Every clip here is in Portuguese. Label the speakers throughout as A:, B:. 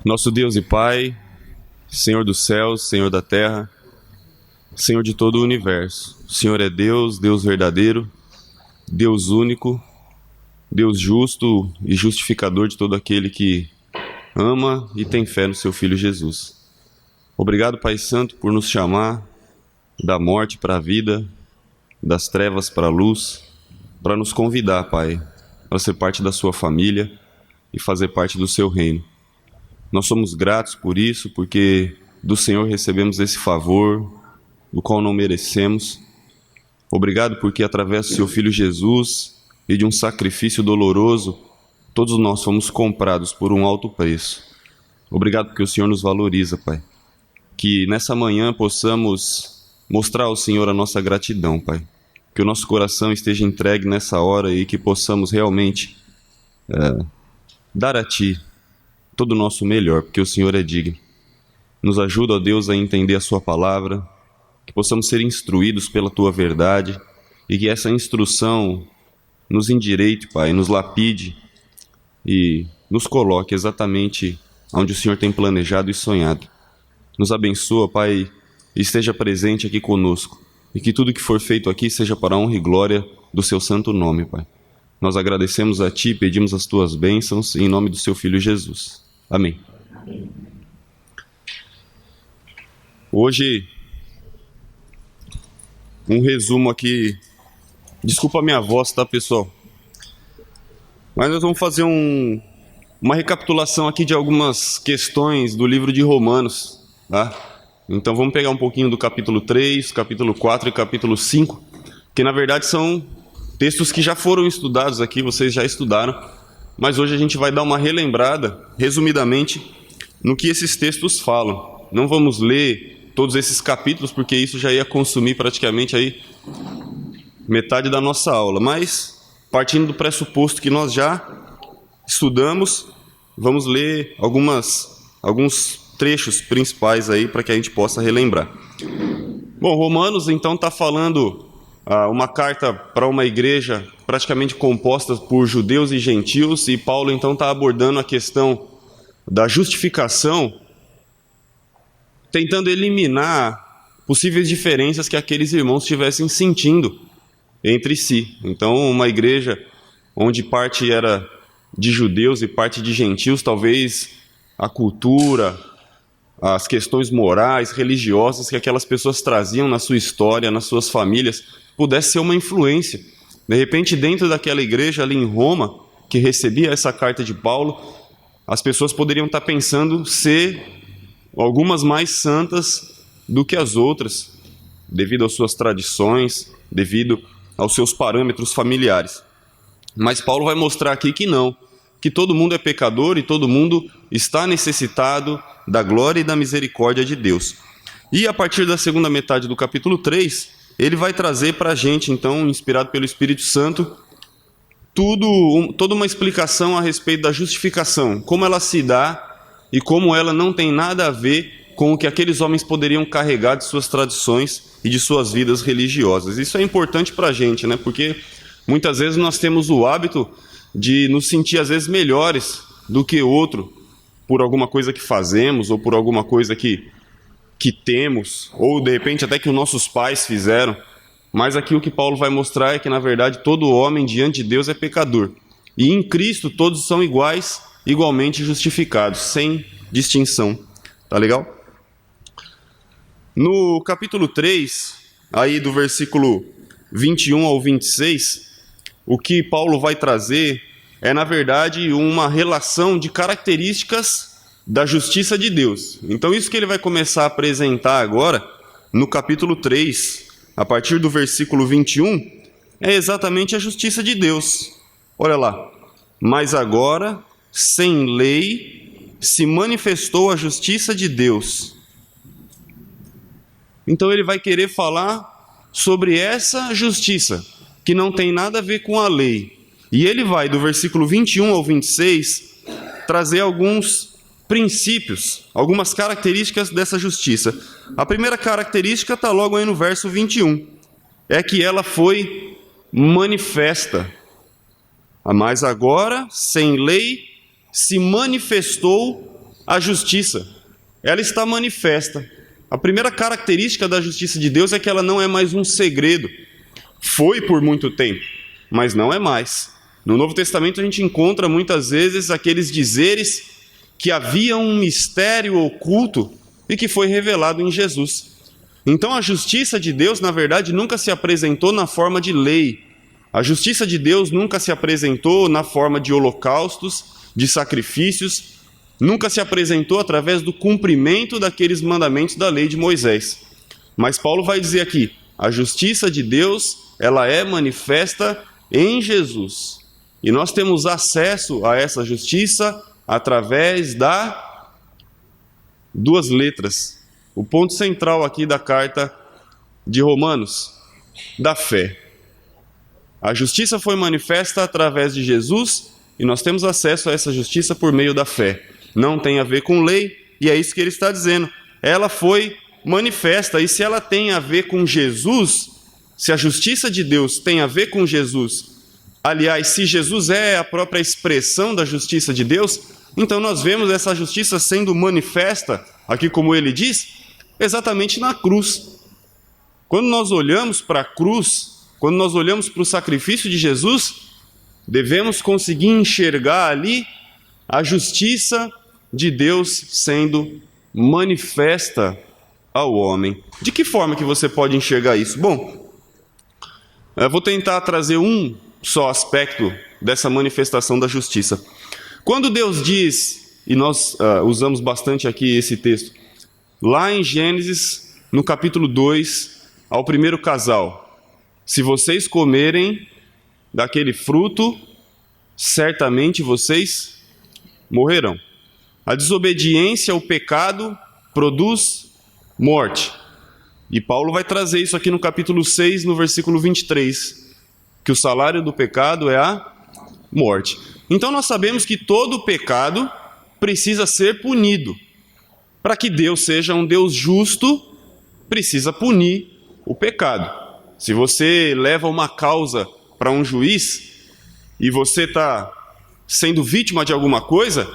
A: Nosso Deus e Pai, Senhor dos céus, Senhor da terra, Senhor de todo o universo. O Senhor é Deus, Deus verdadeiro, Deus único, Deus justo e justificador de todo aquele que ama e tem fé no seu Filho Jesus. Obrigado, Pai Santo, por nos chamar da morte para a vida, das trevas para a luz, para nos convidar, Pai, para ser parte da sua família e fazer parte do seu reino. Nós somos gratos por isso, porque do Senhor recebemos esse favor, do qual não merecemos. Obrigado porque através do seu Filho Jesus e de um sacrifício doloroso, todos nós fomos comprados por um alto preço. Obrigado porque o Senhor nos valoriza, Pai. Que nessa manhã possamos mostrar ao Senhor a nossa gratidão, Pai. Que o nosso coração esteja entregue nessa hora e que possamos realmente dar a Ti todo o nosso melhor, porque o Senhor é digno. Nos ajuda, ó Deus, a entender a Sua palavra, que possamos ser instruídos pela Tua verdade e que essa instrução nos endireite, Pai, nos lapide e nos coloque exatamente onde o Senhor tem planejado e sonhado. Nos abençoa, Pai, e esteja presente aqui conosco, e que tudo que for feito aqui seja para a honra e glória do Seu santo nome, Pai. Nós agradecemos a Ti e pedimos as Tuas bênçãos em nome do Seu Filho Jesus. Amém. Hoje, um resumo aqui. Desculpa a minha voz, tá, pessoal? Mas nós vamos fazer uma recapitulação aqui de algumas questões do livro de Romanos, tá? Então vamos pegar um pouquinho do capítulo 3, capítulo 4 e capítulo 5, que na verdade são textos que já foram estudados aqui, vocês já estudaram, mas hoje a gente vai dar uma relembrada, resumidamente, no que esses textos falam. Não vamos ler todos esses capítulos, porque isso já ia consumir praticamente aí metade da nossa aula, mas partindo do pressuposto que nós já estudamos, vamos ler alguns trechos principais aí para que a gente possa relembrar. Bom, Romanos então está falando uma carta para uma igreja praticamente composta por judeus e gentios, e Paulo então está abordando a questão da justificação, tentando eliminar possíveis diferenças que aqueles irmãos estivessem sentindo entre si. Então, uma igreja onde parte era de judeus e parte de gentios, talvez a cultura, as questões morais, religiosas que aquelas pessoas traziam na sua história, nas suas famílias, pudesse ser uma influência. De repente, dentro daquela igreja ali em Roma, que recebia essa carta de Paulo, as pessoas poderiam estar pensando ser algumas mais santas do que as outras, devido às suas tradições, devido aos seus parâmetros familiares. Mas Paulo vai mostrar aqui que não, que todo mundo é pecador e todo mundo está necessitado da glória e da misericórdia de Deus. E a partir da segunda metade do capítulo 3, ele vai trazer para a gente, então, inspirado pelo Espírito Santo, toda uma explicação a respeito da justificação, como ela se dá e como ela não tem nada a ver com o que aqueles homens poderiam carregar de suas tradições e de suas vidas religiosas. Isso é importante para a gente, né? Porque muitas vezes nós temos o hábito de nos sentir, às vezes, melhores do que outro, por alguma coisa que fazemos, ou por alguma coisa que temos, ou de repente até que os nossos pais fizeram. Mas aqui o que Paulo vai mostrar é que, na verdade, todo homem diante de Deus é pecador. E em Cristo todos são iguais, igualmente justificados, sem distinção. Tá legal? No capítulo 3, aí do versículo 21 ao 26, o que Paulo vai trazer é, na verdade, uma relação de características da justiça de Deus. Então, isso que ele vai começar a apresentar agora, no capítulo 3, a partir do versículo 21, é exatamente a justiça de Deus. Olha lá. Mas agora, sem lei, se manifestou a justiça de Deus. Então, ele vai querer falar sobre essa justiça, que não tem nada a ver com a lei. E ele vai, do versículo 21 ao 26, trazer alguns princípios, algumas características dessa justiça. A primeira característica está logo aí no verso 21. É que ela foi manifesta. Mas agora, sem lei, se manifestou a justiça. Ela está manifesta. A primeira característica da justiça de Deus é que ela não é mais um segredo. Foi por muito tempo, mas não é mais. No Novo Testamento a gente encontra muitas vezes aqueles dizeres que havia um mistério oculto e que foi revelado em Jesus. Então a justiça de Deus, na verdade, nunca se apresentou na forma de lei. A justiça de Deus nunca se apresentou na forma de holocaustos, de sacrifícios, nunca se apresentou através do cumprimento daqueles mandamentos da lei de Moisés. Mas Paulo vai dizer aqui, a justiça de Deus, ela é manifesta em Jesus. E nós temos acesso a essa justiça através da duas letras. O ponto central aqui da carta de Romanos, da fé. A justiça foi manifesta através de Jesus e nós temos acesso a essa justiça por meio da fé. Não tem a ver com lei, e é isso que ele está dizendo. Ela foi manifesta, e se ela tem a ver com Jesus, se a justiça de Deus tem a ver com Jesus, aliás, se Jesus é a própria expressão da justiça de Deus, então nós vemos essa justiça sendo manifesta, aqui como ele diz, exatamente na cruz. Quando nós olhamos para a cruz, quando nós olhamos para o sacrifício de Jesus, devemos conseguir enxergar ali a justiça de Deus sendo manifesta ao homem. De que forma que você pode enxergar isso? Bom, eu vou tentar trazer um só aspecto dessa manifestação da justiça. Quando Deus diz, e nós usamos bastante aqui esse texto, lá em Gênesis, no capítulo 2, ao primeiro casal, se vocês comerem daquele fruto, certamente vocês morrerão. A desobediência, o pecado, produz morte. E Paulo vai trazer isso aqui no capítulo 6, no versículo 23, que o salário do pecado é a morte. Então nós sabemos que todo pecado precisa ser punido. Para que Deus seja um Deus justo, precisa punir o pecado. Se você leva uma causa para um juiz e você está sendo vítima de alguma coisa,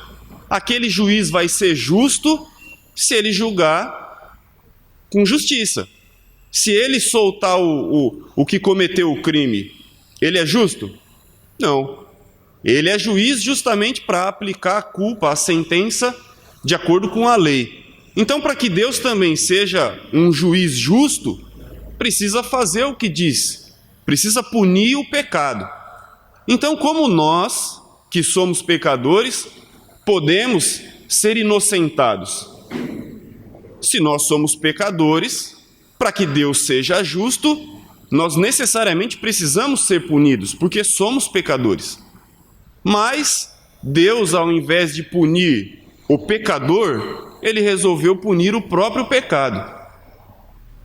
A: aquele juiz vai ser justo se ele julgar com justiça. Se ele soltar o que cometeu o crime, ele é justo? Não. Ele é juiz justamente para aplicar a culpa, a sentença, de acordo com a lei. Então, para que Deus também seja um juiz justo, precisa fazer o que diz, precisa punir o pecado. Então, como nós, que somos pecadores, podemos ser inocentados? Se nós somos pecadores, para que Deus seja justo, nós necessariamente precisamos ser punidos, porque somos pecadores. Mas Deus, ao invés de punir o pecador, ele resolveu punir o próprio pecado.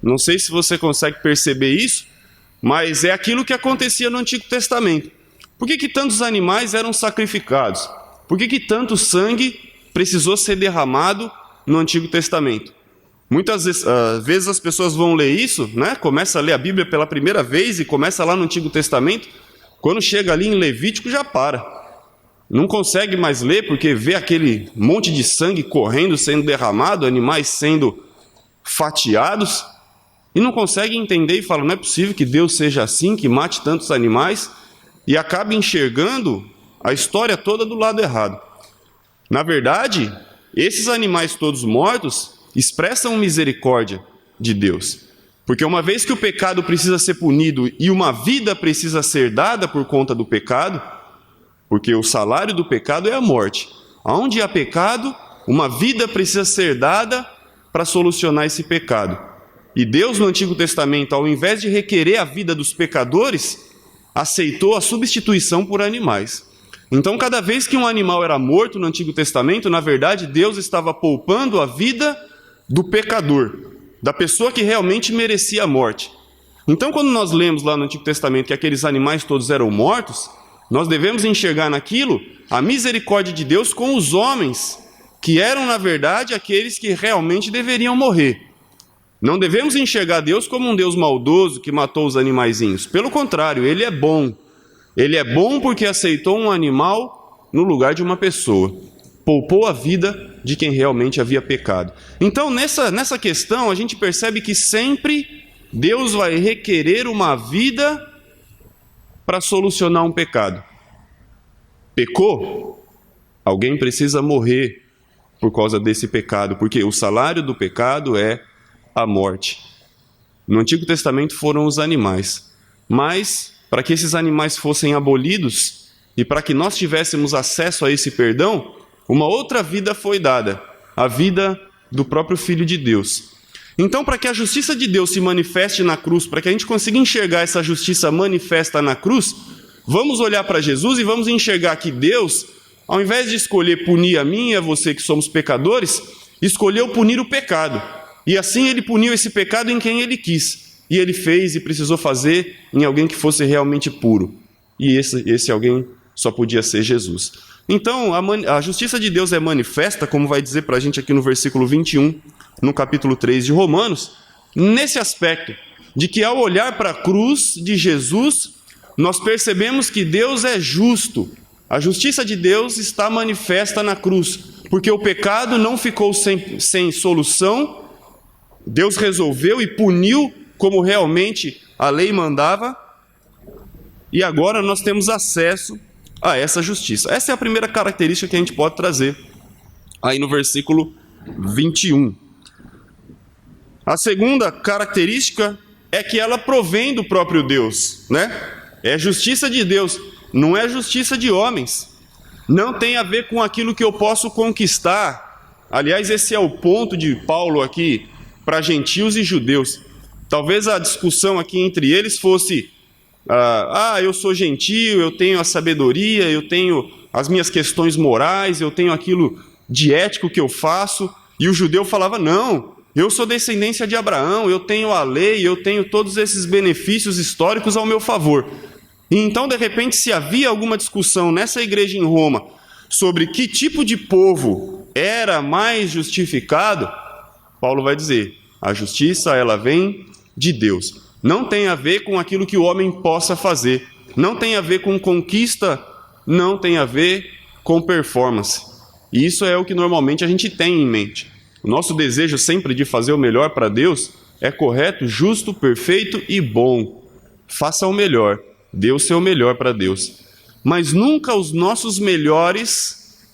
A: Não sei se você consegue perceber isso, mas é aquilo que acontecia no Antigo Testamento. Por que tantos animais eram sacrificados? Por que tanto sangue precisou ser derramado no Antigo Testamento? Muitas vezes as pessoas vão ler isso, né? Começa a ler a Bíblia pela primeira vez e começa lá no Antigo Testamento. Quando chega ali em Levítico já para. Não consegue mais ler porque vê aquele monte de sangue correndo, sendo derramado, animais sendo fatiados, e não consegue entender e fala, não é possível que Deus seja assim, que mate tantos animais, e acaba enxergando a história toda do lado errado. Na verdade, esses animais todos mortos expressam misericórdia de Deus. Porque uma vez que o pecado precisa ser punido e uma vida precisa ser dada por conta do pecado, porque o salário do pecado é a morte. Onde há pecado, uma vida precisa ser dada para solucionar esse pecado. E Deus, no Antigo Testamento, ao invés de requerer a vida dos pecadores, aceitou a substituição por animais. Então, cada vez que um animal era morto no Antigo Testamento, na verdade, Deus estava poupando a vida do pecador, da pessoa que realmente merecia a morte. Então, quando nós lemos lá no Antigo Testamento que aqueles animais todos eram mortos, nós devemos enxergar naquilo a misericórdia de Deus com os homens, que eram, na verdade, aqueles que realmente deveriam morrer. Não devemos enxergar Deus como um Deus maldoso que matou os animaizinhos. Pelo contrário, Ele é bom. Ele é bom porque aceitou um animal no lugar de uma pessoa. Poupou a vida de quem realmente havia pecado. Então, nessa questão, a gente percebe que sempre Deus vai requerer uma vida para solucionar um pecado. Pecou? Alguém precisa morrer por causa desse pecado, porque o salário do pecado é a morte. No Antigo Testamento foram os animais, mas para que esses animais fossem abolidos e para que nós tivéssemos acesso a esse perdão, uma outra vida foi dada, a vida do próprio Filho de Deus. Então, para que a justiça de Deus se manifeste na cruz, para que a gente consiga enxergar essa justiça manifesta na cruz, vamos olhar para Jesus e vamos enxergar que Deus, ao invés de escolher punir a mim e a você que somos pecadores, escolheu punir o pecado. E assim ele puniu esse pecado em quem ele quis. E ele fez e precisou fazer em alguém que fosse realmente puro. E esse alguém só podia ser Jesus. Então, a justiça de Deus é manifesta, como vai dizer para a gente aqui no versículo 21, no capítulo 3 de Romanos, nesse aspecto, de que ao olhar para a cruz de Jesus, nós percebemos que Deus é justo. A justiça de Deus está manifesta na cruz, porque o pecado não ficou sem solução, Deus resolveu e puniu como realmente a lei mandava, e agora nós temos acesso a essa justiça. Essa é a primeira característica que a gente pode trazer aí no versículo 21. A segunda característica é que ela provém do próprio Deus, né? É justiça de Deus, não é justiça de homens. Não tem a ver com aquilo que eu posso conquistar. Aliás, esse é o ponto de Paulo aqui para gentios e judeus. Talvez a discussão aqui entre eles fosse: eu sou gentio, eu tenho a sabedoria, eu tenho as minhas questões morais, eu tenho aquilo de ético que eu faço. E o judeu falava: não, eu sou descendência de Abraão, eu tenho a lei, eu tenho todos esses benefícios históricos ao meu favor. E então, de repente, se havia alguma discussão nessa igreja em Roma sobre que tipo de povo era mais justificado, Paulo vai dizer: a justiça, ela vem de Deus. Não tem a ver com aquilo que o homem possa fazer. Não tem a ver com conquista, não tem a ver com performance. E isso é o que normalmente a gente tem em mente. O nosso desejo sempre de fazer o melhor para Deus é correto, justo, perfeito e bom. Faça o melhor, dê o seu melhor para Deus. Mas nunca os nossos melhores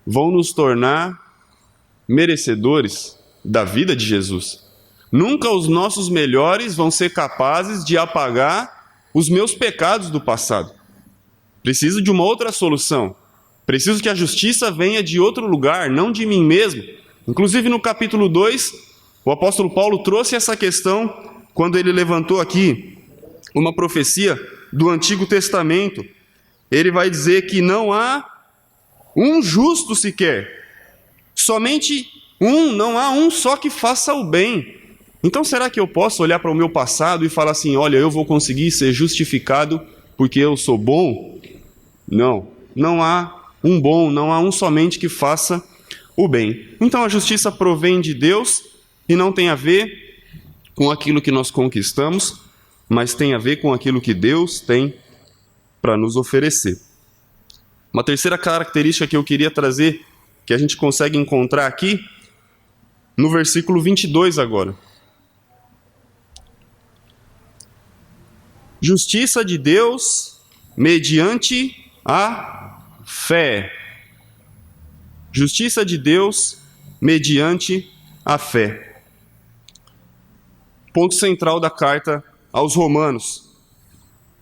A: vão nos tornar merecedores da vida de Jesus. Nunca os nossos melhores vão ser capazes de apagar os meus pecados do passado. Preciso de uma outra solução. Preciso que a justiça venha de outro lugar, não de mim mesmo. Inclusive no capítulo 2, o apóstolo Paulo trouxe essa questão quando ele levantou aqui uma profecia do Antigo Testamento. Ele vai dizer que não há um justo sequer. Somente não há um só que faça o bem. Então será que eu posso olhar para o meu passado e falar assim: olha, eu vou conseguir ser justificado porque eu sou bom? Não, não há um bom, não há um somente que faça o bem. Então a justiça provém de Deus e não tem a ver com aquilo que nós conquistamos, mas tem a ver com aquilo que Deus tem para nos oferecer. Uma terceira característica que eu queria trazer, que a gente consegue encontrar aqui, no versículo 22 agora. Justiça de Deus mediante a fé. Justiça de Deus mediante a fé. Ponto central da carta aos Romanos.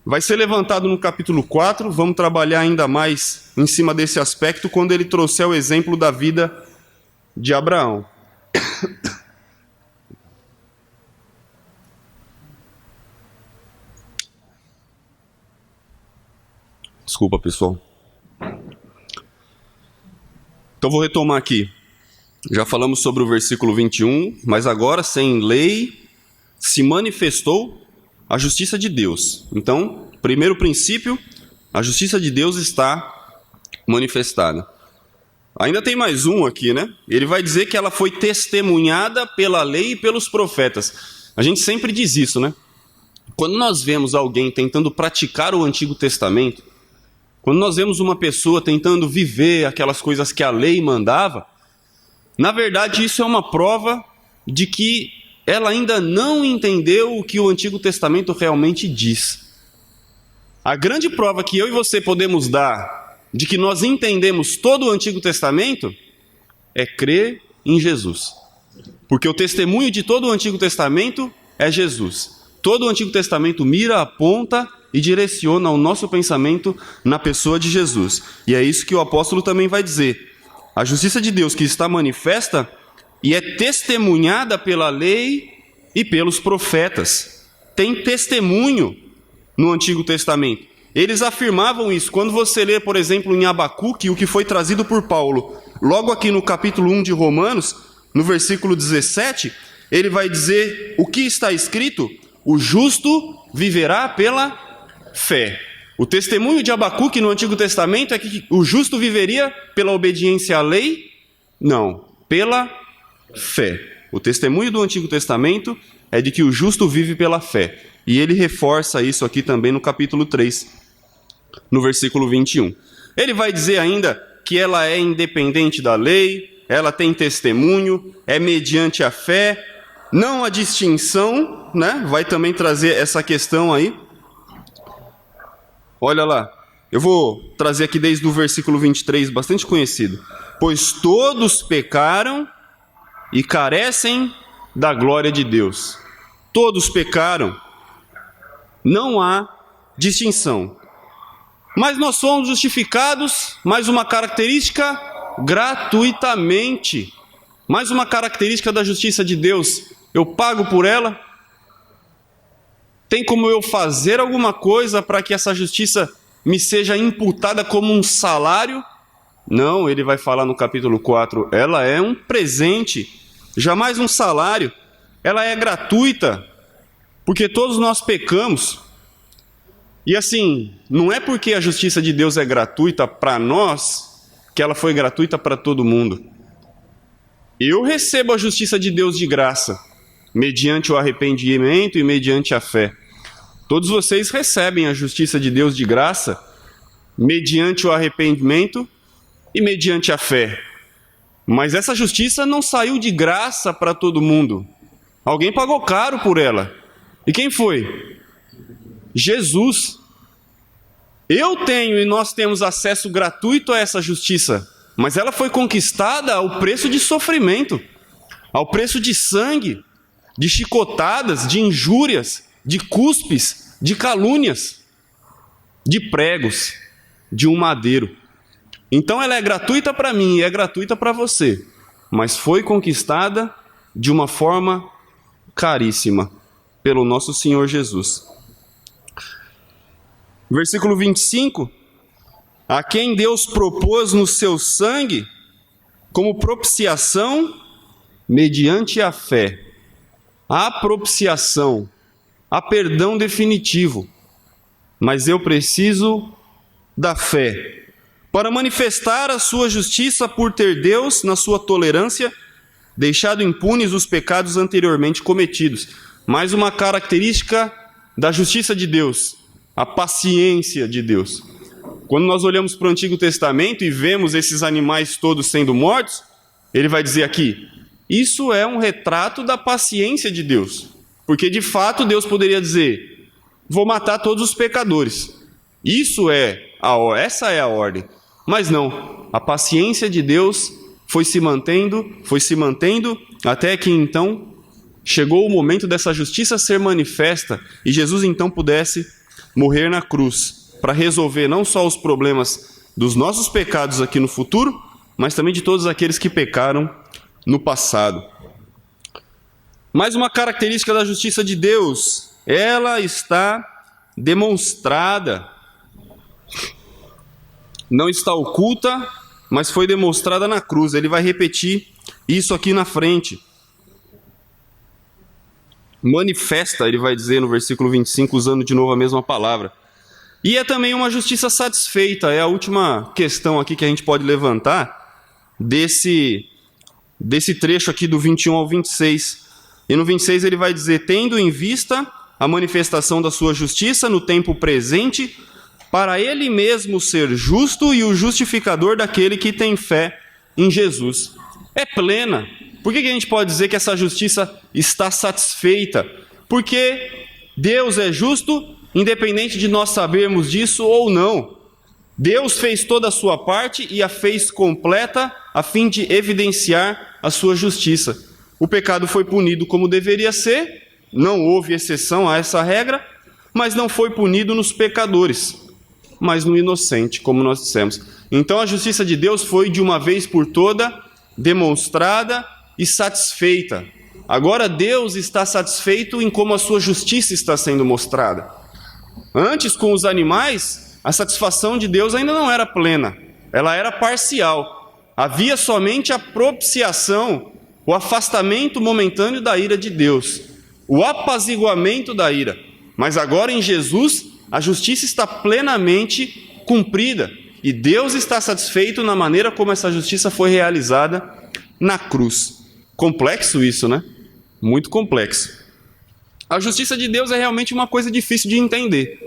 A: Vai ser levantado no capítulo 4, vamos trabalhar ainda mais em cima desse aspecto quando ele trouxer o exemplo da vida de Abraão. Desculpa, pessoal. Então vou retomar aqui. Já falamos sobre o versículo 21, mas agora sem lei se manifestou a justiça de Deus. Então, primeiro princípio, a justiça de Deus está manifestada. Ainda tem mais um aqui, né? Ele vai dizer que ela foi testemunhada pela lei e pelos profetas. A gente sempre diz isso, né? Quando nós vemos alguém tentando praticar o Antigo Testamento, quando nós vemos uma pessoa tentando viver aquelas coisas que a lei mandava, na verdade isso é uma prova de que ela ainda não entendeu o que o Antigo Testamento realmente diz. A grande prova que eu e você podemos dar de que nós entendemos todo o Antigo Testamento é crer em Jesus. Porque o testemunho de todo o Antigo Testamento é Jesus. Todo o Antigo Testamento mira, aponta e direciona o nosso pensamento na pessoa de Jesus. E é isso que o apóstolo também vai dizer. A justiça de Deus que está manifesta e é testemunhada pela lei e pelos profetas. Tem testemunho no Antigo Testamento. Eles afirmavam isso. Quando você lê, por exemplo, em Abacuque, o que foi trazido por Paulo, logo aqui no capítulo 1 de Romanos, no versículo 17, ele vai dizer o que está escrito: o justo viverá pela fé. O testemunho de Abacuque no Antigo Testamento é que o justo viveria pela obediência à lei? Não, pela fé. O testemunho do Antigo Testamento é de que o justo vive pela fé. E ele reforça isso aqui também no capítulo 3, no versículo 21. Ele vai dizer ainda que ela é independente da lei, ela tem testemunho, é mediante a fé, não há distinção, né? Vai também trazer essa questão aí. Olha lá, eu vou trazer aqui desde o versículo 23, bastante conhecido. Pois todos pecaram e carecem da glória de Deus. Todos pecaram, não há distinção. Mas nós somos justificados, mais uma característica, gratuitamente. Mais uma característica da justiça de Deus. Eu pago por ela? Tem como eu fazer alguma coisa para que essa justiça me seja imputada como um salário? Não, ele vai falar no capítulo 4, ela é um presente, jamais um salário. Ela é gratuita, porque todos nós pecamos. E assim, não é porque a justiça de Deus é gratuita para nós, que ela foi gratuita para todo mundo. Eu recebo a justiça de Deus de graça, mediante o arrependimento e mediante a fé. Todos vocês recebem a justiça de Deus de graça, mediante o arrependimento e mediante a fé. Mas essa justiça não saiu de graça para todo mundo. Alguém pagou caro por ela. E quem foi? Jesus. Eu tenho e nós temos acesso gratuito a essa justiça, mas ela foi conquistada ao preço de sofrimento, ao preço de sangue, de chicotadas, de injúrias, de cuspes, de calúnias, de pregos, de um madeiro. Então ela é gratuita para mim e é gratuita para você, mas foi conquistada de uma forma caríssima pelo nosso Senhor Jesus. Versículo 25, a quem Deus propôs no seu sangue como propiciação mediante a fé. Há propiciação, há perdão definitivo, mas eu preciso da fé para manifestar a sua justiça por ter Deus, na sua tolerância, deixado impunes os pecados anteriormente cometidos. Mais uma característica da justiça de Deus, a paciência de Deus. Quando nós olhamos para o Antigo Testamento e vemos esses animais todos sendo mortos, ele vai dizer aqui, isso é um retrato da paciência de Deus. Porque de fato Deus poderia dizer, vou matar todos os pecadores. Essa é a ordem. Mas não, a paciência de Deus foi se mantendo, até que então chegou o momento dessa justiça ser manifesta e Jesus então pudesse morrer na cruz para resolver não só os problemas dos nossos pecados aqui no futuro, mas também de todos aqueles que pecaram no passado. Mais uma característica da justiça de Deus, ela está demonstrada. Não está oculta, mas foi demonstrada na cruz. Ele vai repetir isso aqui na frente. Manifesta, ele vai dizer no versículo 25, usando de novo a mesma palavra. E é também uma justiça satisfeita, é a última questão aqui que a gente pode levantar desse trecho aqui do 21 ao 26. E no 26 ele vai dizer, tendo em vista a manifestação da sua justiça no tempo presente, para ele mesmo ser justo e o justificador daquele que tem fé em Jesus. É plena. Por que a gente pode dizer que essa justiça está satisfeita? Porque Deus é justo, independente de nós sabermos disso ou não. Deus fez toda a sua parte e a fez completa a fim de evidenciar a sua justiça. O pecado foi punido como deveria ser, não houve exceção a essa regra, mas não foi punido nos pecadores, mas no inocente, como nós dissemos. Então a justiça de Deus foi de uma vez por toda demonstrada e satisfeita. Agora Deus está satisfeito em como a sua justiça está sendo mostrada. Antes, com os animais, a satisfação de Deus ainda não era plena, ela era parcial. Havia somente a propiciação, o afastamento momentâneo da ira de Deus, o apaziguamento da ira. Mas agora em Jesus, a justiça está plenamente cumprida. E Deus está satisfeito na maneira como essa justiça foi realizada na cruz. Complexo isso, né? Muito complexo. A justiça de Deus é realmente uma coisa difícil de entender.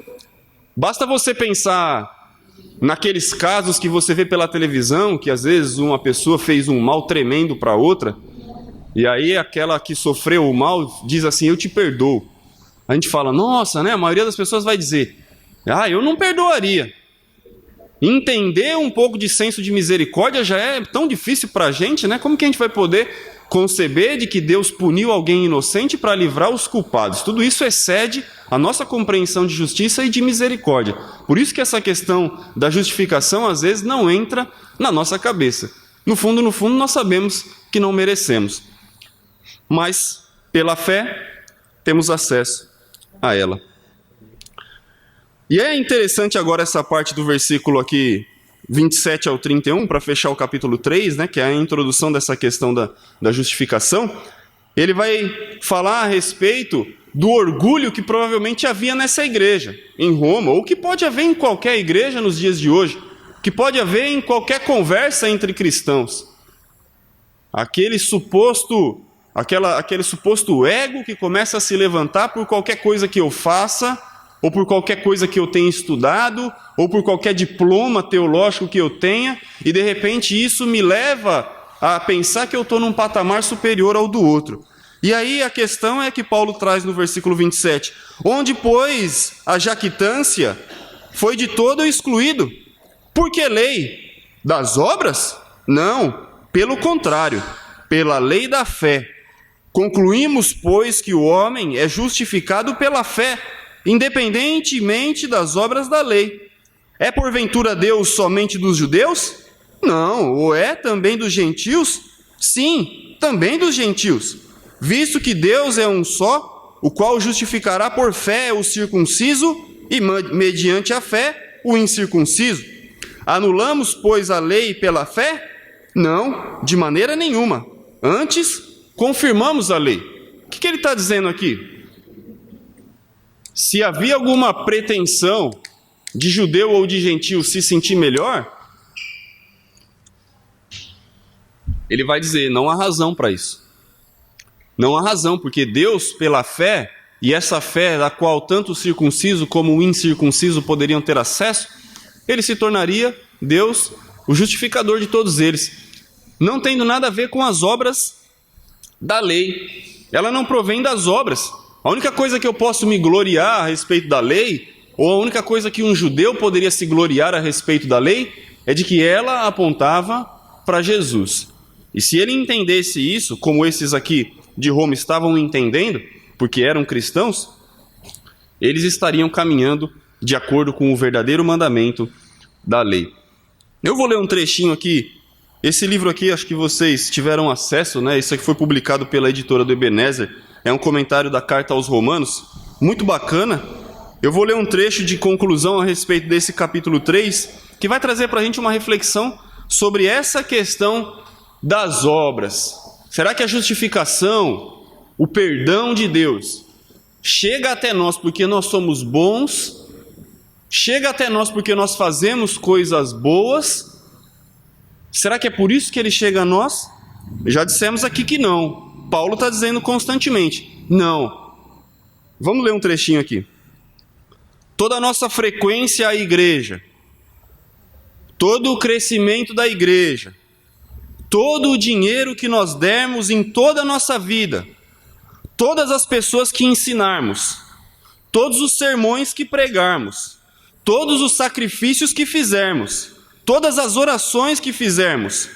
A: Basta você pensar naqueles casos que você vê pela televisão, que às vezes uma pessoa fez um mal tremendo para outra, e aí aquela que sofreu o mal diz assim, eu te perdoo. A gente fala, nossa, né? A maioria das pessoas vai dizer, eu não perdoaria. Entender um pouco de senso de misericórdia já é tão difícil para a gente, né? Como que a gente vai poder conceber de que Deus puniu alguém inocente para livrar os culpados? Tudo isso excede a nossa compreensão de justiça e de misericórdia. Por isso que essa questão da justificação às vezes não entra na nossa cabeça. No fundo, nós sabemos que não merecemos. Mas, pela fé, temos acesso a ela. E é interessante agora essa parte do versículo aqui, 27 ao 31, para fechar o capítulo 3, né, que é a introdução dessa questão da justificação. Ele vai falar a respeito do orgulho que provavelmente havia nessa igreja, em Roma, ou que pode haver em qualquer igreja nos dias de hoje, que pode haver em qualquer conversa entre cristãos. Aquele suposto ego que começa a se levantar por qualquer coisa que eu faça, ou por qualquer coisa que eu tenha estudado, ou por qualquer diploma teológico que eu tenha, e de repente isso me leva a pensar que eu estou num patamar superior ao do outro. E aí a questão é que Paulo traz no versículo 27, onde, pois, a jactância foi de todo excluído. Por que lei? Das obras? Não, pelo contrário, pela lei da fé. Concluímos, pois, que o homem é justificado pela fé, independentemente das obras da lei. É porventura Deus somente dos judeus? Não, ou é também dos gentios? Sim, também dos gentios. Visto que Deus é um só, o qual justificará por fé o circunciso e mediante a fé o incircunciso. Anulamos, pois, a lei pela fé? Não, de maneira nenhuma. Antes, confirmamos a lei. O que ele está dizendo aqui? Se havia alguma pretensão de judeu ou de gentio se sentir melhor, ele vai dizer, não há razão para isso. Não há razão, porque Deus, pela fé, e essa fé da qual tanto o circunciso como o incircunciso poderiam ter acesso, ele se tornaria, Deus, o justificador de todos eles. Não tendo nada a ver com as obras da lei. Ela não provém das obras. A única coisa que eu posso me gloriar a respeito da lei, ou a única coisa que um judeu poderia se gloriar a respeito da lei, é de que ela apontava para Jesus. E se ele entendesse isso, como esses aqui de Roma estavam entendendo, porque eram cristãos, eles estariam caminhando de acordo com o verdadeiro mandamento da lei. Eu vou ler um trechinho aqui. Esse livro aqui, acho que vocês tiveram acesso, né? Isso aqui foi publicado pela editora do Ebenezer. É um comentário da carta aos Romanos, muito bacana. Eu vou ler um trecho de conclusão a respeito desse capítulo 3, que vai trazer para a gente uma reflexão sobre essa questão das obras. Será que a justificação, o perdão de Deus, chega até nós porque nós somos bons? Chega até nós porque nós fazemos coisas boas? Será que é por isso que ele chega a nós? Já dissemos aqui que não. Paulo está dizendo constantemente, não. Vamos ler um trechinho aqui. toda a nossa frequência à igreja, todo o crescimento da igreja, todo o dinheiro que nós dermos em toda a nossa vida, todas as pessoas que ensinarmos, todos os sermões que pregarmos, todos os sacrifícios que fizermos, todas as orações que fizermos,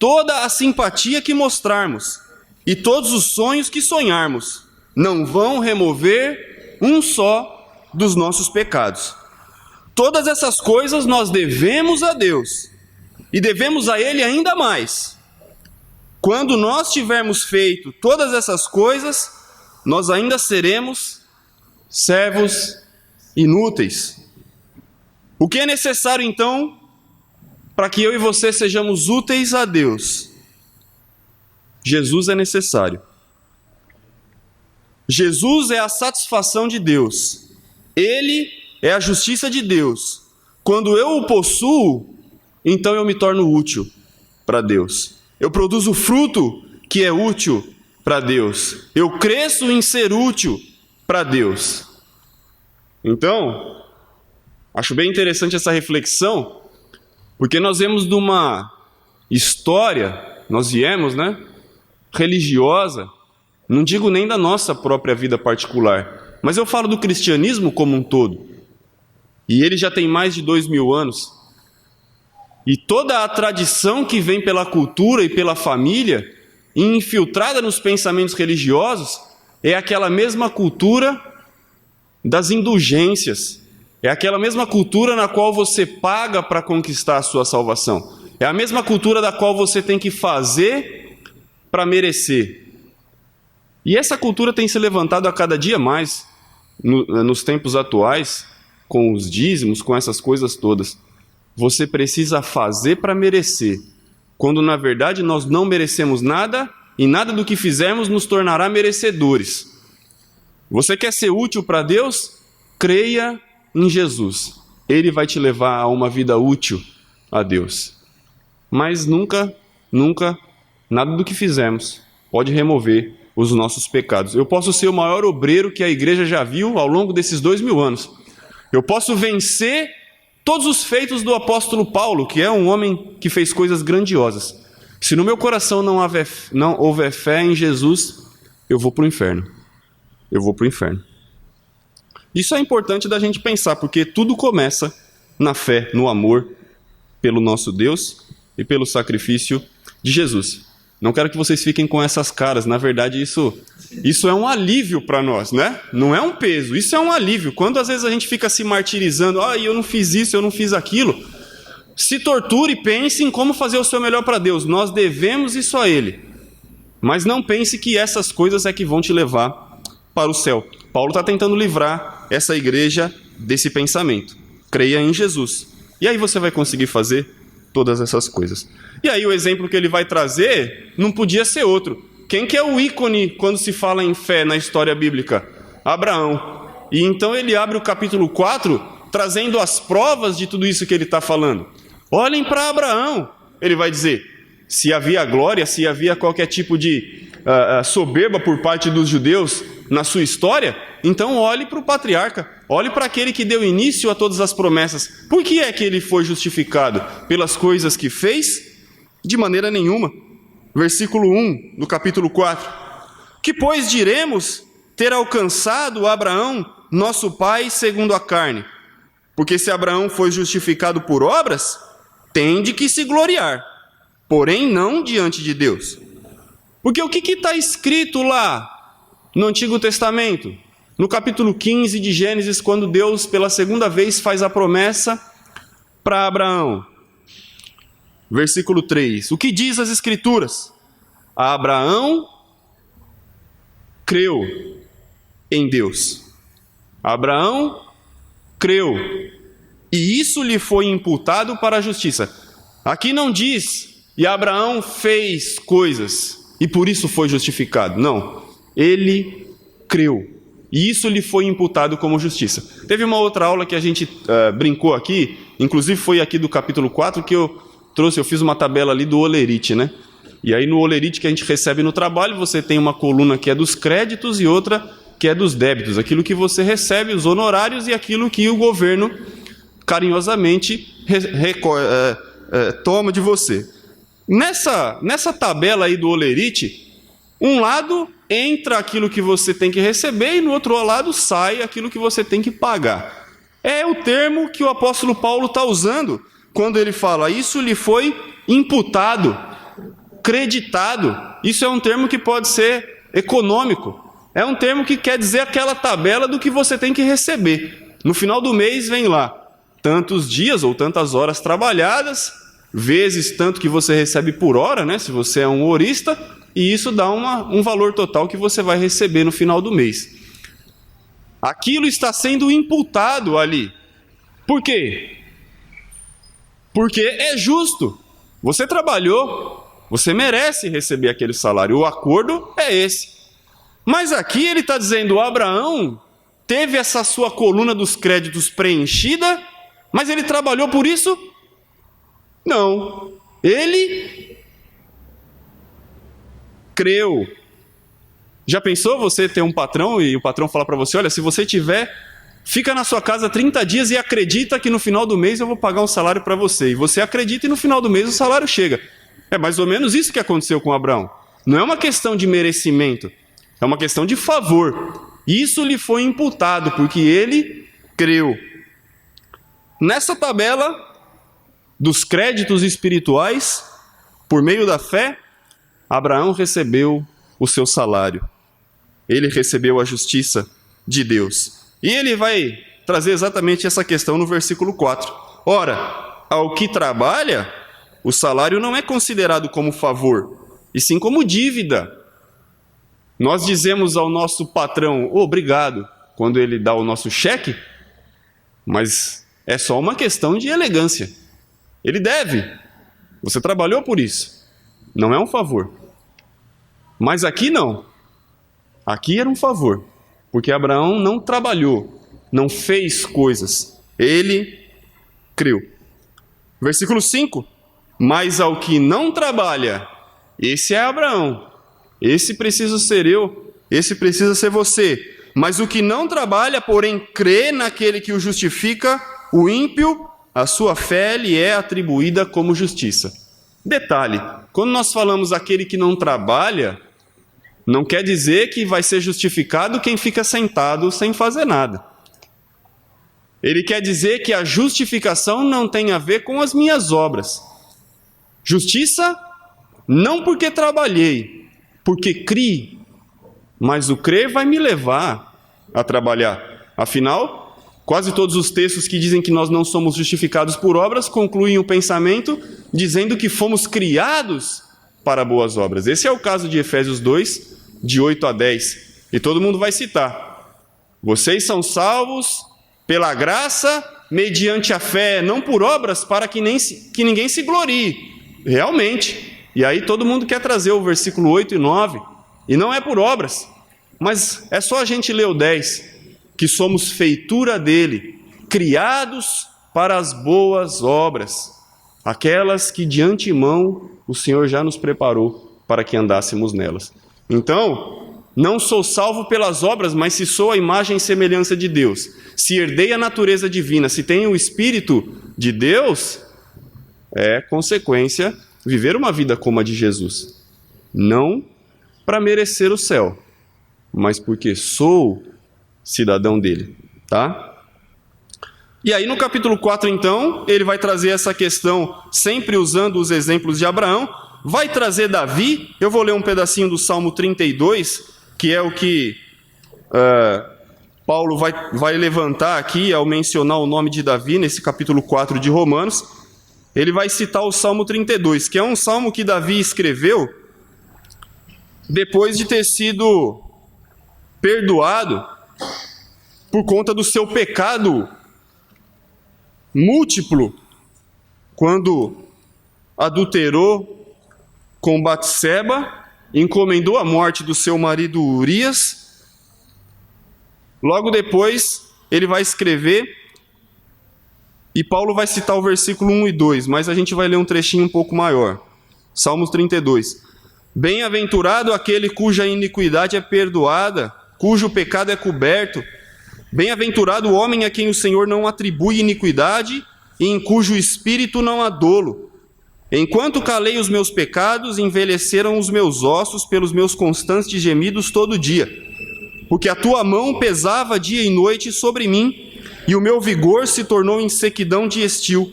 A: toda a simpatia que mostrarmos e todos os sonhos que sonharmos, não vão remover um só dos nossos pecados. Todas essas coisas nós devemos a Deus e devemos a Ele ainda mais. Quando nós tivermos feito todas essas coisas, nós ainda seremos servos inúteis. O que é necessário então para que eu e você sejamos úteis a Deus? Jesus é necessário. Jesus é a satisfação de Deus. Ele é a justiça de Deus. Quando eu o possuo, então eu me torno útil para Deus. Eu produzo fruto que é útil para Deus. Eu cresço em ser útil para Deus. Então, acho bem interessante essa reflexão, porque nós vemos de uma história, nós viemos, religiosa, não digo nem da nossa própria vida particular, mas eu falo do cristianismo como um todo. E ele já tem mais de 2000 anos. E toda a tradição que vem pela cultura e pela família, infiltrada nos pensamentos religiosos, é aquela mesma cultura das indulgências. É aquela mesma cultura na qual você paga para conquistar a sua salvação. É a mesma cultura da qual você tem que fazer para merecer. E essa cultura tem se levantado a cada dia mais nos tempos atuais, com os dízimos, com essas coisas todas. Você precisa fazer para merecer, quando na verdade nós não merecemos nada e nada do que fizermos nos tornará merecedores. Você quer ser útil para Deus? Creia em Jesus. Ele vai te levar a uma vida útil a Deus. Mas nunca, nada do que fizermos pode remover os nossos pecados. Eu posso ser o maior obreiro que a igreja já viu ao longo desses 2000 anos. Eu posso vencer todos os feitos do apóstolo Paulo, que é um homem que fez coisas grandiosas. Se no meu coração não houver fé em Jesus, eu vou para o inferno. Eu vou para o inferno. Isso é importante da gente pensar, porque tudo começa na fé, no amor pelo nosso Deus e pelo sacrifício de Jesus. Não quero que vocês fiquem com essas caras. Na verdade, isso é um alívio para nós, Não é um peso, isso é um alívio. Quando às vezes a gente fica se martirizando, eu não fiz isso, eu não fiz aquilo, se torture e pense em como fazer o seu melhor para Deus. Nós devemos isso a Ele. Mas não pense que essas coisas é que vão te levar para o céu. Paulo está tentando livrar essa igreja desse pensamento. Creia em Jesus. E aí você vai conseguir fazer todas essas coisas. E aí o exemplo que ele vai trazer não podia ser outro. Quem que é o ícone quando se fala em fé na história bíblica? Abraão. E então ele abre o capítulo 4 trazendo as provas de tudo isso que ele está falando. Olhem para Abraão. Ele vai dizer, se havia glória, se havia qualquer tipo de soberba por parte dos judeus na sua história, então olhe para o patriarca, olhe para aquele que deu início a todas as promessas. Por que é que ele foi justificado? Pelas coisas que fez? De maneira nenhuma. Versículo 1 do capítulo 4. Que pois diremos ter alcançado Abraão, nosso pai, segundo a carne? Porque se Abraão foi justificado por obras, tem de que se gloriar, porém não diante de Deus. Porque o que está escrito lá no Antigo Testamento? No capítulo 15 de Gênesis, quando Deus pela segunda vez faz a promessa para Abraão. Versículo 3. O que diz as Escrituras? Abraão creu em Deus. Abraão creu. E isso lhe foi imputado para a justiça. Aqui não diz, e Abraão fez coisas, e por isso foi justificado. Não. Ele creu. E isso lhe foi imputado como justiça. Teve uma outra aula que a gente brincou aqui, inclusive foi aqui do capítulo 4 que eu fiz uma tabela ali do Olerite, E aí no Olerite que a gente recebe no trabalho, você tem uma coluna que é dos créditos e outra que é dos débitos, aquilo que você recebe, os honorários, e aquilo que o governo carinhosamente toma de você. Nessa tabela aí do holerite, um lado entra aquilo que você tem que receber e no outro lado sai aquilo que você tem que pagar. É o termo que o apóstolo Paulo está usando quando ele fala: isso lhe foi imputado, creditado. Isso é um termo que pode ser econômico. É um termo que quer dizer aquela tabela do que você tem que receber. No final do mês vem lá tantos dias ou tantas horas trabalhadas, vezes tanto que você recebe por hora, né, se você é um horista, e isso dá um valor total que você vai receber no final do mês. Aquilo está sendo imputado ali. Por quê? Porque é justo. Você trabalhou, você merece receber aquele salário. O acordo é esse. Mas aqui ele está dizendo: Abraão teve essa sua coluna dos créditos preenchida, mas ele trabalhou por isso? Não. Ele creu. Já pensou você ter um patrão e o patrão falar para você: olha, se você fica na sua casa 30 dias e acredita que no final do mês eu vou pagar um salário para você. E você acredita e no final do mês o salário chega. É mais ou menos isso que aconteceu com Abraão. Não é uma questão de merecimento, é uma questão de favor. Isso lhe foi imputado porque ele creu. Nessa tabela dos créditos espirituais, por meio da fé, Abraão recebeu o seu salário. Ele recebeu a justiça de Deus. E ele vai trazer exatamente essa questão no versículo 4. Ora, ao que trabalha, o salário não é considerado como favor, e sim como dívida. Nós dizemos ao nosso patrão obrigado quando ele dá o nosso cheque, mas é só uma questão de elegância. Ele deve. Você trabalhou por isso. Não é um favor. Mas aqui não. Aqui era um favor. Porque Abraão não trabalhou, não fez coisas. Ele creu. Versículo 5. Mas ao que não trabalha, esse é Abraão. Esse precisa ser eu. Esse precisa ser você. Mas o que não trabalha, porém crê naquele que o justifica, o ímpio, a sua fé lhe é atribuída como justiça. Detalhe, quando nós falamos aquele que não trabalha, não quer dizer que vai ser justificado quem fica sentado sem fazer nada. Ele quer dizer que a justificação não tem a ver com as minhas obras. Justiça, não porque trabalhei, porque criei, mas o crer vai me levar a trabalhar. Afinal, quase todos os textos que dizem que nós não somos justificados por obras concluem o pensamento dizendo que fomos criados para boas obras. Esse é o caso de Efésios 2, de 8 a 10. E todo mundo vai citar. Vocês são salvos pela graça, mediante a fé, não por obras, para que ninguém se glorie. Realmente. E aí todo mundo quer trazer o versículo 8 e 9. E não é por obras. Mas é só a gente ler o 10. Que somos feitura dele, criados para as boas obras, aquelas que de antemão o Senhor já nos preparou para que andássemos nelas. Então, não sou salvo pelas obras, mas se sou a imagem e semelhança de Deus, se herdei a natureza divina, se tenho o Espírito de Deus, é consequência viver uma vida como a de Jesus. Não para merecer o céu, mas porque sou cidadão dele, tá? E aí no capítulo 4, então, ele vai trazer essa questão, sempre usando os exemplos de Abraão, vai trazer Davi. Eu vou ler um pedacinho do Salmo 32, que é o que Paulo vai levantar aqui ao mencionar o nome de Davi, nesse capítulo 4 de Romanos. Ele vai citar o Salmo 32, que é um salmo que Davi escreveu depois de ter sido perdoado por conta do seu pecado múltiplo, quando adulterou com Batseba, encomendou a morte do seu marido Urias. Logo depois, ele vai escrever, e Paulo vai citar o versículo 1 e 2, mas a gente vai ler um trechinho um pouco maior. Salmos 32. Bem-aventurado aquele cuja iniquidade é perdoada cujo pecado é coberto. Bem-aventurado o homem a quem o Senhor não atribui iniquidade e em cujo espírito não há dolo. Enquanto calei os meus pecados, envelheceram os meus ossos pelos meus constantes gemidos todo dia. Porque a tua mão pesava dia e noite sobre mim, e o meu vigor se tornou em sequidão de estio.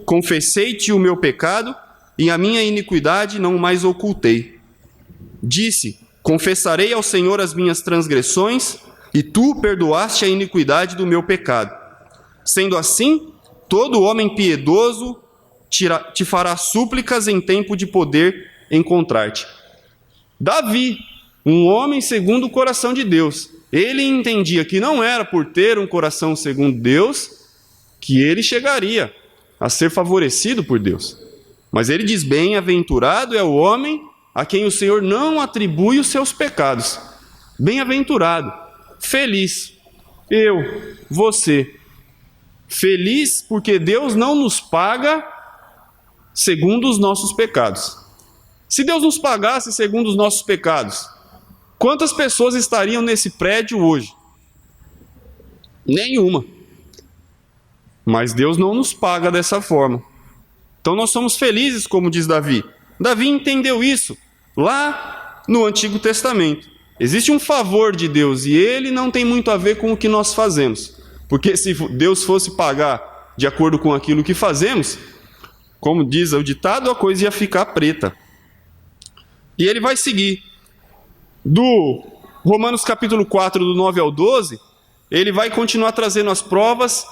A: Confessei-te o meu pecado, e a minha iniquidade não mais ocultei. Disse: confessarei ao Senhor as minhas transgressões, e tu perdoaste a iniquidade do meu pecado. Sendo assim, todo homem piedoso te fará súplicas em tempo de poder encontrar-te. Davi, um homem segundo o coração de Deus, ele entendia que não era por ter um coração segundo Deus que ele chegaria a ser favorecido por Deus. Mas ele diz: bem-aventurado é o homem a quem o Senhor não atribui os seus pecados. Bem-aventurado, feliz, eu, você. Feliz porque Deus não nos paga segundo os nossos pecados. Se Deus nos pagasse segundo os nossos pecados, quantas pessoas estariam nesse prédio hoje? Nenhuma. Mas Deus não nos paga dessa forma. Então nós somos felizes, como diz Davi. Davi entendeu isso lá no Antigo Testamento. Existe um favor de Deus e ele não tem muito a ver com o que nós fazemos. Porque se Deus fosse pagar de acordo com aquilo que fazemos, como diz o ditado, a coisa ia ficar preta. E ele vai seguir. Do Romanos capítulo 4, do 9 ao 12, ele vai continuar trazendo as provas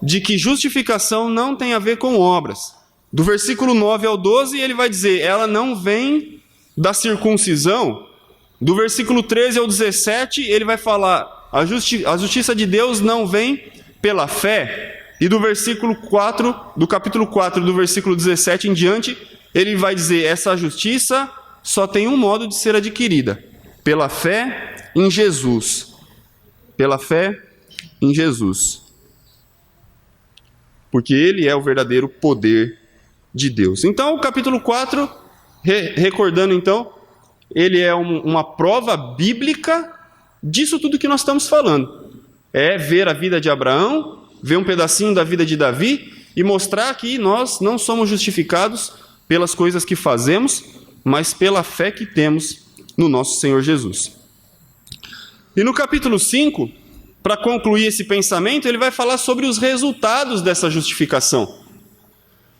A: de que justificação não tem a ver com obras. Do versículo 9 ao 12, ele vai dizer: ela não vem da circuncisão. Do versículo 13 ao 17, ele vai falar: a justiça de Deus não vem pela fé. E do versículo 4, do capítulo 4, do versículo 17 em diante, ele vai dizer: essa justiça só tem um modo de ser adquirida: pela fé em Jesus. Pela fé em Jesus. Porque ele é o verdadeiro poder de Deus. Então, o capítulo 4, recordando então, ele é uma prova bíblica disso tudo que nós estamos falando. É ver a vida de Abraão, ver um pedacinho da vida de Davi e mostrar que nós não somos justificados pelas coisas que fazemos, mas pela fé que temos no nosso Senhor Jesus. E no capítulo 5, para concluir esse pensamento, ele vai falar sobre os resultados dessa justificação.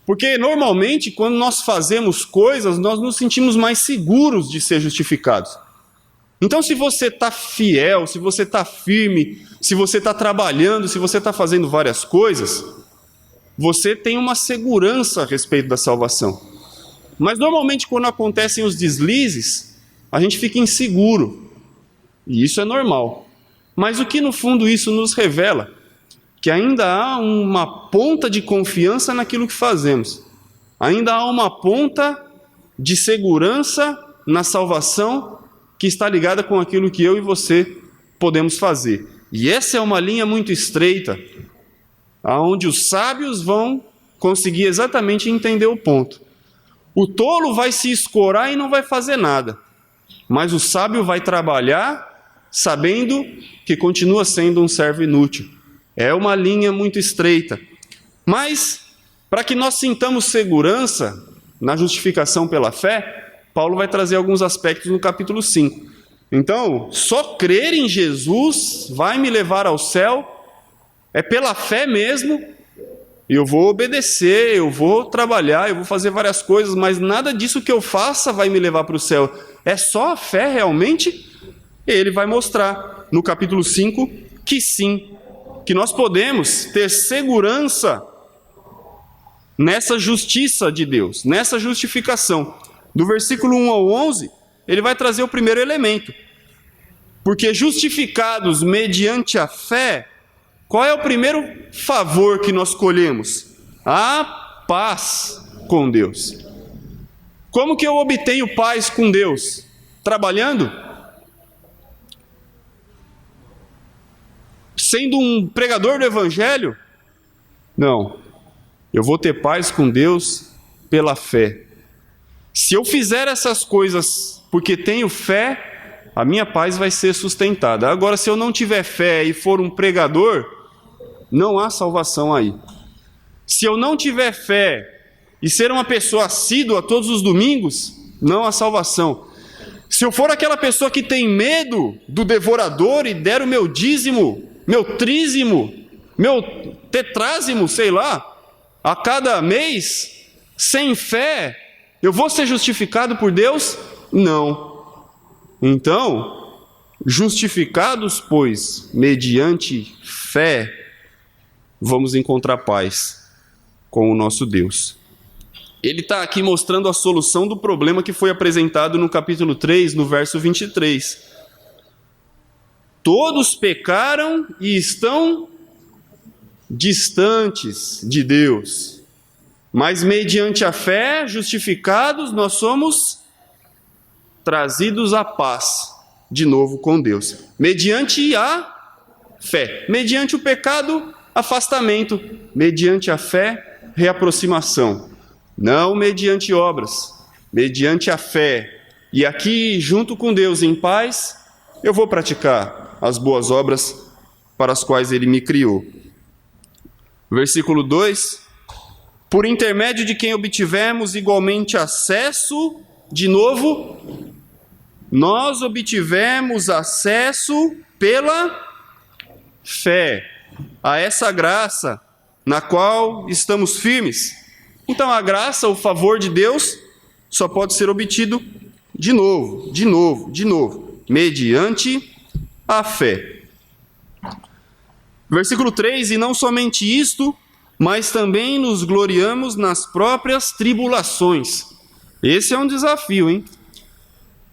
A: Porque normalmente, quando nós fazemos coisas, nós nos sentimos mais seguros de ser justificados. Então, se você está fiel, se você está firme, se você está trabalhando, se você está fazendo várias coisas, você tem uma segurança a respeito da salvação. Mas normalmente, quando acontecem os deslizes, a gente fica inseguro. E isso é normal. Mas o que no fundo isso nos revela? Que ainda há uma ponta de confiança naquilo que fazemos. Ainda há uma ponta de segurança na salvação que está ligada com aquilo que eu e você podemos fazer. E essa é uma linha muito estreita, aonde os sábios vão conseguir exatamente entender o ponto. O tolo vai se escorar e não vai fazer nada, mas o sábio vai trabalhar sabendo que continua sendo um servo inútil. É uma linha muito estreita. Mas, para que nós sintamos segurança na justificação pela fé, Paulo vai trazer alguns aspectos no capítulo 5. Então, só crer em Jesus vai me levar ao céu, é pela fé mesmo, e eu vou obedecer, eu vou trabalhar, eu vou fazer várias coisas, mas nada disso que eu faça vai me levar para o céu. É só a fé realmente? Ele vai mostrar no capítulo 5 que sim, que nós podemos ter segurança nessa justiça de Deus, nessa justificação. Do versículo 1 ao 11, ele vai trazer o primeiro elemento. Porque justificados mediante a fé, qual é o primeiro favor que nós colhemos? A paz com Deus. Como que eu obtenho paz com Deus? Trabalhando? Sendo um pregador do Evangelho? Não. Eu vou ter paz com Deus pela fé. Se eu fizer essas coisas porque tenho fé, a minha paz vai ser sustentada. Agora, se eu não tiver fé e for um pregador, não há salvação aí. Se eu não tiver fé e ser uma pessoa assídua todos os domingos, não há salvação. Se eu for aquela pessoa que tem medo do devorador e der o meu dízimo, meu trízimo, meu tetrázimo, sei lá, a cada mês, sem fé, eu vou ser justificado por Deus? Não. Então, justificados, pois, mediante fé, vamos encontrar paz com o nosso Deus. Ele está aqui mostrando a solução do problema que foi apresentado no capítulo 3, no verso 23. Todos pecaram e estão distantes de Deus, mas mediante a fé, justificados, nós somos trazidos à paz, de novo com Deus. Mediante a fé. Mediante o pecado, afastamento. Mediante a fé, reaproximação. Não mediante obras, mediante a fé. E aqui, junto com Deus em paz, eu vou praticar as boas obras para as quais Ele me criou. Versículo 2: por intermédio de quem obtivemos igualmente acesso, de novo, nós obtivemos acesso pela fé a essa graça na qual estamos firmes. Então a graça, o favor de Deus, só pode ser obtido de novo, mediante a fé. Versículo 3: e não somente isto, mas também nos gloriamos nas próprias tribulações. Esse é um desafio, hein?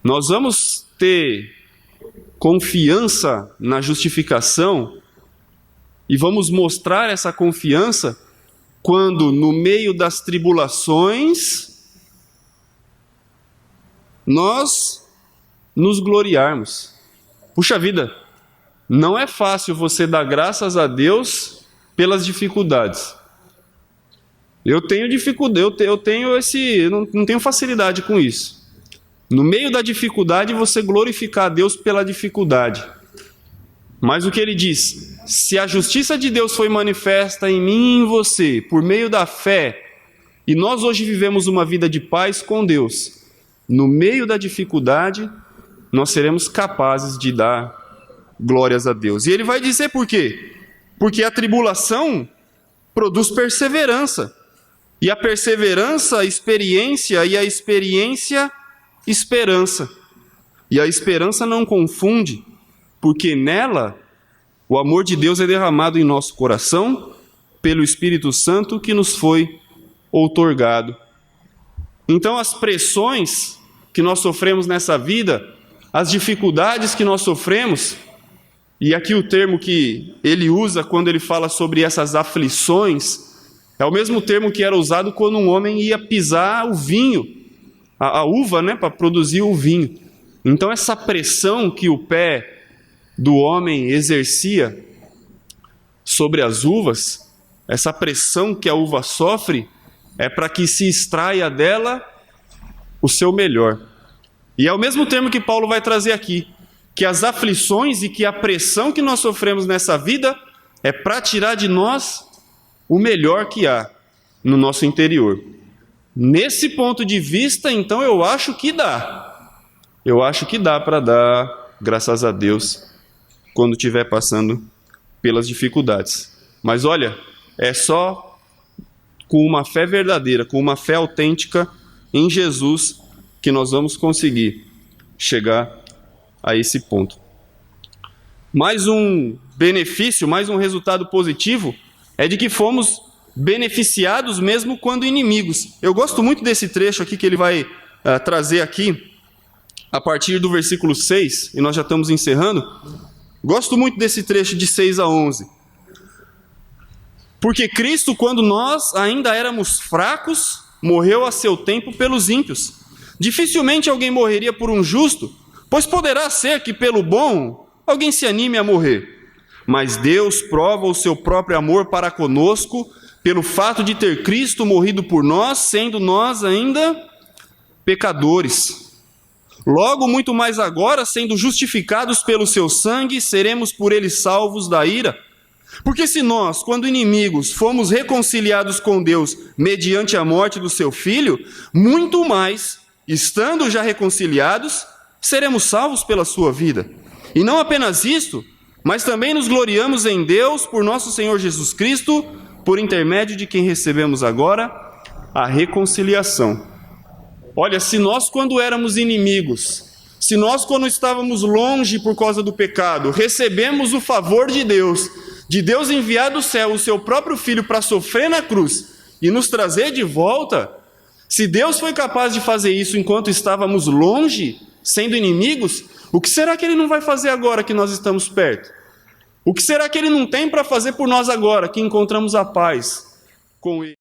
A: Nós vamos ter confiança na justificação e vamos mostrar essa confiança quando, no meio das tribulações, nós nos gloriarmos. Puxa vida, não é fácil você dar graças a Deus pelas dificuldades. Eu tenho dificuldade, não tenho facilidade com isso. No meio da dificuldade, você glorificar a Deus pela dificuldade. Mas o que ele diz? Se a justiça de Deus foi manifesta em mim e em você, por meio da fé, e nós hoje vivemos uma vida de paz com Deus, no meio da dificuldade, nós seremos capazes de dar glórias a Deus. E ele vai dizer por quê? Porque a tribulação produz perseverança, e a perseverança, experiência, e a experiência, esperança. E a esperança não confunde, porque nela o amor de Deus é derramado em nosso coração pelo Espírito Santo que nos foi outorgado. Então as pressões que nós sofremos nessa vida, as dificuldades que nós sofremos, e aqui o termo que ele usa quando ele fala sobre essas aflições, é o mesmo termo que era usado quando um homem ia pisar o vinho, a uva, né, para produzir o vinho. Então essa pressão que o pé do homem exercia sobre as uvas, essa pressão que a uva sofre, é para que se extraia dela o seu melhor. E é o mesmo termo que Paulo vai trazer aqui, que as aflições e que a pressão que nós sofremos nessa vida é para tirar de nós o melhor que há no nosso interior. Nesse ponto de vista, então, eu acho que dá. Eu acho que dá para dar graças a Deus quando estiver passando pelas dificuldades. Mas olha, é só com uma fé verdadeira, com uma fé autêntica em Jesus, que nós vamos conseguir chegar a esse ponto. Mais um benefício, mais um resultado positivo, é de que fomos beneficiados mesmo quando inimigos. Eu gosto muito desse trecho aqui que ele vai trazer aqui, a partir do versículo 6, e nós já estamos encerrando. Gosto muito desse trecho de 6 a 11. Porque Cristo, quando nós ainda éramos fracos, morreu a seu tempo pelos ímpios. Dificilmente alguém morreria por um justo, pois poderá ser que pelo bom alguém se anime a morrer. Mas Deus prova o seu próprio amor para conosco, pelo fato de ter Cristo morrido por nós, sendo nós ainda pecadores. Logo, muito mais agora, sendo justificados pelo seu sangue, seremos por ele salvos da ira. Porque se nós, quando inimigos, fomos reconciliados com Deus mediante a morte do seu Filho, muito mais, estando já reconciliados, seremos salvos pela sua vida. E não apenas isto, mas também nos gloriamos em Deus por nosso Senhor Jesus Cristo, por intermédio de quem recebemos agora a reconciliação. Olha, se nós quando éramos inimigos, se nós quando estávamos longe por causa do pecado, recebemos o favor de Deus enviar do céu o seu próprio Filho para sofrer na cruz e nos trazer de volta, se Deus foi capaz de fazer isso enquanto estávamos longe, sendo inimigos, o que será que Ele não vai fazer agora que nós estamos perto? O que será que Ele não tem para fazer por nós agora que encontramos a paz com Ele?